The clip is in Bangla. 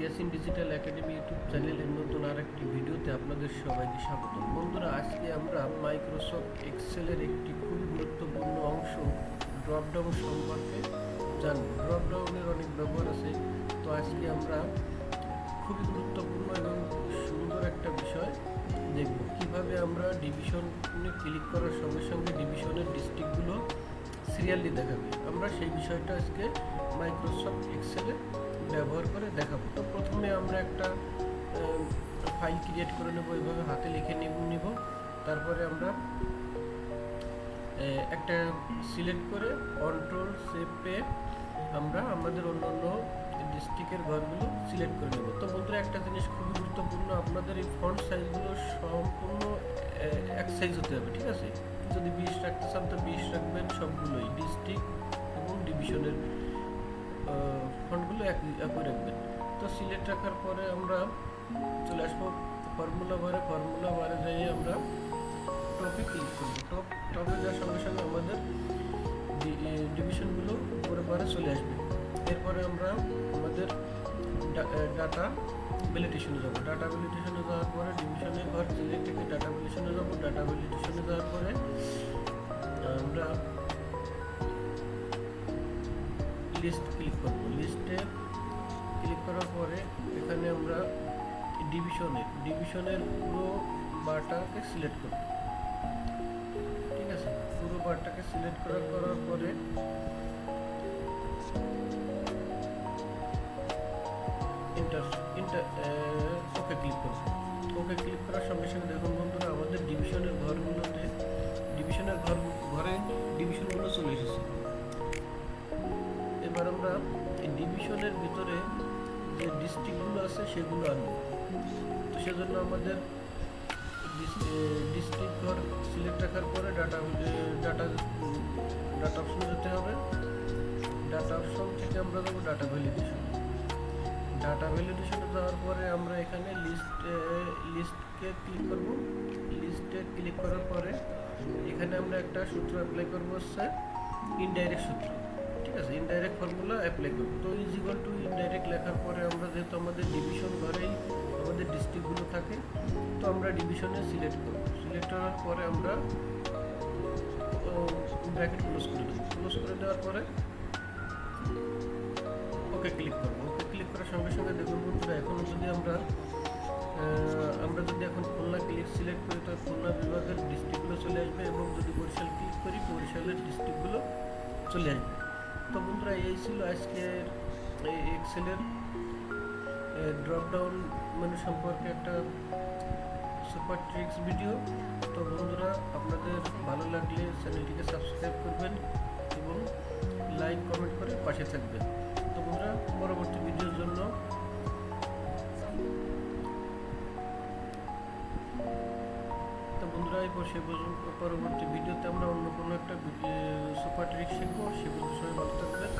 ইয়াসিন ডিজিটাল একাডেমি ইউটিউব চ্যানেলের নতুন আরেকটি ভিডিওতে আপনাদের সবাইকে স্বাগত। বন্ধুরা, আজকে আমরা মাইক্রোসফট এক্সেলের একটি খুবই গুরুত্বপূর্ণ অংশ ড্রপডাউন সম্পর্কে জানব। ড্রপডাউনের অনেক ব্যবহার আছে, তো আজকে আমরা খুবই গুরুত্বপূর্ণ এবং সুন্দর একটা বিষয় দেখব, কিভাবে আমরা ডিভিশনে ক্লিক করার সঙ্গে সঙ্গে ডিভিশনের ডিস্ট্রিক্টগুলো সিরিয়ালি দেখাবে। আমরা সেই বিষয়টা আজকে মাইক্রোসফট এক্সেলে ব্যবহার করে দেখাবো। তো প্রথমে আমরা একটা ফাইল ক্রিয়েট করে নেব, এইভাবে হাতে লিখে নিব। তারপরে আমরা একটা সিলেক্ট করে কন্ট্রোল সেভে আমরা আমাদের অন্য ডিস্ট্রিক্টের ঘরগুলো সিলেক্ট করে নেব। তো বন্ধুরা, একটা জিনিস খুবই গুরুত্বপূর্ণ, আপনাদের এই ফন্ট সাইজগুলো সম্পূর্ণ এক সাইজ হতে হবে, ঠিক আছে? যদি 20 রাখতে চান তো 20 রাখবেন, সবগুলোই ডিস্ট্রিক্ট এবং ডিভিশনের ফন্টগুলো একই রাখবেন। তো সিলেক্ট রাখার পরে আমরা চলে আসবো ফর্মুলা বারে যাই আমরা টপে ক্লিক করবো। টপে যাওয়ার সঙ্গে সঙ্গে আমাদের ডিভিশনগুলো উপরে বারে চলে আসবে। এরপরে আমরা আমাদের ডাটা ভ্যালিডেশনে যাব। ডাটা ভ্যালিডেশনে যাওয়ার পরে ডিভিশনের ঘর সিলেক্ট থেকে ডাটা ভ্যালিডেশনে যাব। ডাটা ভ্যালিডেশনে যাওয়ার পরে আমরা লিস্ট ক্লিক করব। লিস্টে ক্লিক করার পরে এখানে আমরা ডিভিশনের পুরো বারটাকে সিলেক্ট করব, ঠিক আছে? পুরো বারটাকে সিলেক্ট করার পরে ওকে ক্লিক করব। ওকে ক্লিক করার সঙ্গে সঙ্গে দেখুন বন্ধুরা, আমাদের ডিভিশনের ঘরে ডিভিশনগুলো চলে এসেছে। এবার আমরা এই ডিভিশনের ভিতরে যে ডিস্ট্রিক্টগুলো আছে সেগুলো আনবো। তো সেজন্য আমাদের ডিস্ট্রিক্ট ঘর সিলেক্ট রাখার পরে ডাটা অপশনে যেতে হবে। ডাটা অপশন থেকে আমরা যাবো ডাটা ভ্যালিডেশনে যাওয়ার পরে আমরা এখানে লিস্টকে ক্লিক করব। লিস্টে ক্লিক করার পরে এখানে আমরা একটা সূত্র অ্যাপ্লাই করবো, হচ্ছে ইনডাইরেক্ট সূত্র, ঠিক আছে? ইনডাইরেক্ট ফর্মুলা অ্যাপ্লাই করব। তো ইজিক্যাল টু ইনডাইরেক্ট লেখার পরে আমরা যেহেতু আমাদের ডিভিশন ঘরেই আমাদের ডিস্ট্রিক্টগুলো থাকে, তো আমরা ডিভিশনে সিলেক্ট করব। সিলেক্ট করার পরে আমরা ব্র্যাকেট ক্লোজ করে দেবো। ক্লোজ করে দেওয়ার পরে ওকে ক্লিক করব। ওকে ক্লিক করার সঙ্গে সঙ্গে দেখুন বন্ধুরা, এখনও যদি আমরা যদি এখন খুলনা সিলেক্ট করি তো খুলনা বিভাগের ডিস্ট্রিক্টগুলো চলে আসবে, এবং যদি বরিশাল ক্লিক করি বরিশালের ডিস্ট্রিক্টগুলো চলে আসবে। তো বন্ধুরা, এই ছিল আজকের এই এক্সেলের ড্রপডাউন মেনু সম্পর্কে একটা সুপার ট্রিক্স ভিডিও। তো বন্ধুরা, আপনাদের ভালো লাগলে চ্যানেলটিকে সাবস্ক্রাইব করবেন এবং লাইক কমেন্ট করে পাশে থাকবেন। তো বন্ধুরা, পরবর্তী ভিডিওর জন্য পরবর্তী ভিডিওতে আমরা অন্য কোনো একটা সুপার ট্রিক শিখবো। সে পর্যন্ত সবাই ভালো থাকবেন।